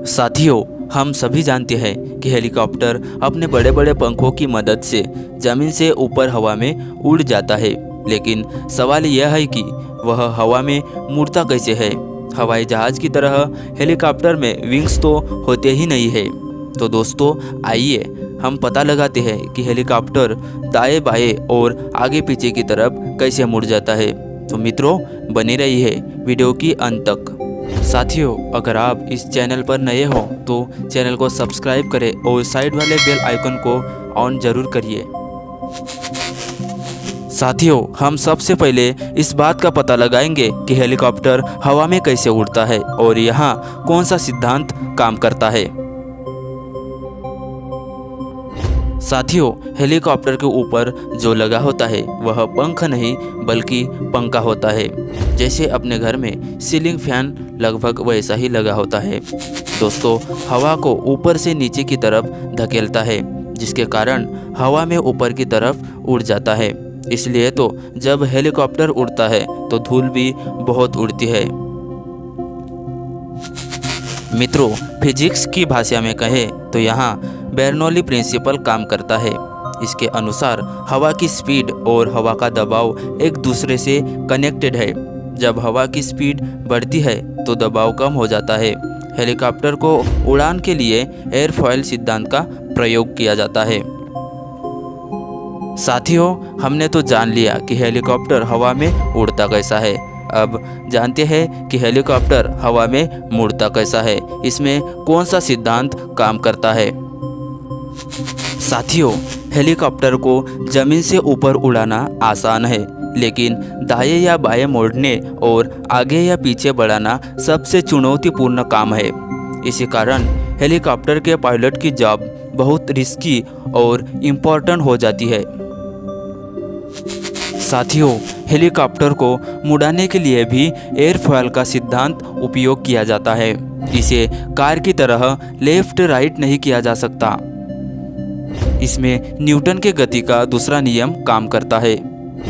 साथियों, हम सभी जानते हैं कि हेलीकॉप्टर अपने बड़े बड़े पंखों की मदद से ज़मीन से ऊपर हवा में उड़ जाता है। लेकिन सवाल यह है कि वह हवा में मुड़ता कैसे है। हवाई जहाज़ की तरह हेलीकॉप्टर में विंग्स तो होते ही नहीं है। तो दोस्तों, आइए हम पता लगाते हैं कि हेलीकॉप्टर दाएं बाएं और आगे पीछे की तरफ कैसे मुड़ जाता है। तो मित्रों, बने रहिए वीडियो की अंत तक। साथियों, अगर आप इस चैनल पर नए हो तो चैनल को सब्सक्राइब करें और साइड वाले बेल आइकन को ऑन जरूर करिए। साथियों, हम सबसे पहले इस बात का पता लगाएंगे कि हेलीकॉप्टर हवा में कैसे उड़ता है और यहाँ कौन सा सिद्धांत काम करता है। साथियों, हेलीकॉप्टर के ऊपर जो लगा होता है वह पंख नहीं बल्कि पंखा होता है। जैसे अपने घर में सीलिंग फैन लगभग वैसा ही लगा होता है। दोस्तों, हवा को ऊपर से नीचे की तरफ धकेलता है, जिसके कारण हवा में ऊपर की तरफ उड़ जाता है। इसलिए तो जब हेलीकॉप्टर उड़ता है तो धूल भी बहुत उड़ती है। मित्रों, फिजिक्स की भाषा में कहें तो यहाँ बेर्नौली प्रिंसिपल काम करता है। इसके अनुसार हवा की स्पीड और हवा का दबाव एक दूसरे से कनेक्टेड है। जब हवा की स्पीड बढ़ती है तो दबाव कम हो जाता है। हेलीकॉप्टर को उड़ान के लिए एयरफॉयल सिद्धांत का प्रयोग किया जाता है। साथियों, हमने तो जान लिया कि हेलीकॉप्टर हवा में उड़ता कैसा है। अब जानते हैं कि हेलीकॉप्टर हवा में मुड़ता कैसा है। इसमें कौन सा सिद्धांत काम करता है। साथियों, हेलीकॉप्टर को जमीन से ऊपर उड़ाना आसान है, लेकिन दाएं या बाएं मोड़ने और आगे या पीछे बढ़ाना सबसे चुनौतीपूर्ण काम है। इसी कारण हेलीकॉप्टर के पायलट की जॉब बहुत रिस्की और इम्पोर्टेंट हो जाती है। साथियों, हेलीकॉप्टर को मुड़ाने के लिए भी एयरफॉयल का सिद्धांत उपयोग किया जाता है। इसे कार की तरह लेफ्ट राइट नहीं किया जा सकता। इसमें न्यूटन के गति का दूसरा नियम काम करता है।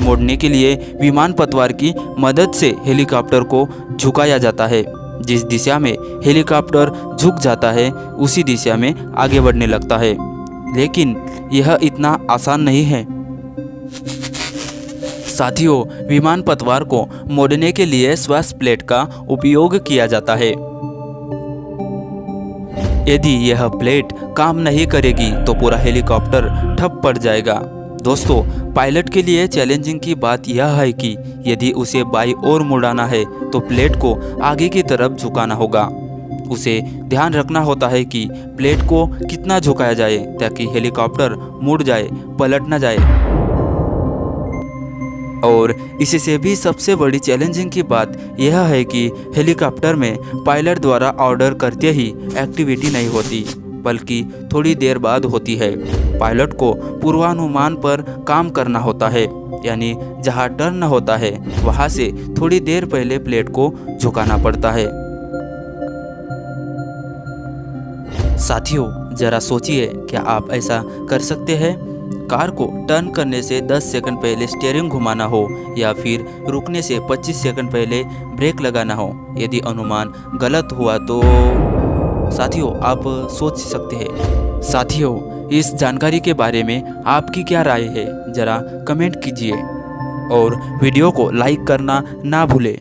मोड़ने के लिए विमान पतवार की मदद से हेलीकॉप्टर को झुकाया जाता है। जिस दिशा में हेलीकॉप्टर झुक जाता है उसी दिशा में आगे बढ़ने लगता है। लेकिन यह इतना आसान नहीं है। साथियों, विमान पतवार को मोड़ने के लिए स्वास प्लेट का उपयोग किया जाता है। यदि यह प्लेट काम नहीं करेगी तो पूरा हेलीकॉप्टर ठप पड़ जाएगा। दोस्तों, पायलट के लिए चैलेंजिंग की बात यह है कि यदि उसे बाईं ओर मुड़ाना है तो प्लेट को आगे की तरफ झुकाना होगा। उसे ध्यान रखना होता है कि प्लेट को कितना झुकाया जाए ताकि हेलीकॉप्टर मुड़ जाए, पलट न जाए। और इससे भी सबसे बड़ी चैलेंजिंग की बात यह है कि हेलीकॉप्टर में पायलट द्वारा ऑर्डर करते ही एक्टिविटी नहीं होती, बल्कि थोड़ी देर बाद होती है। पायलट को पूर्वानुमान पर काम करना होता है, यानी जहां टर्न होता है वहां से थोड़ी देर पहले प्लेट को झुकाना पड़ता है। साथियों, जरा सोचिए, क्या आप ऐसा कर सकते हैं? कार को टर्न करने से 10 सेकंड पहले स्टीयरिंग घुमाना हो या फिर रुकने से 25 सेकंड पहले ब्रेक लगाना हो। यदि अनुमान गलत हुआ तो साथियों, आप सोच सकते हैं। साथियों, इस जानकारी के बारे में आपकी क्या राय है, जरा कमेंट कीजिए और वीडियो को लाइक करना ना भूलें।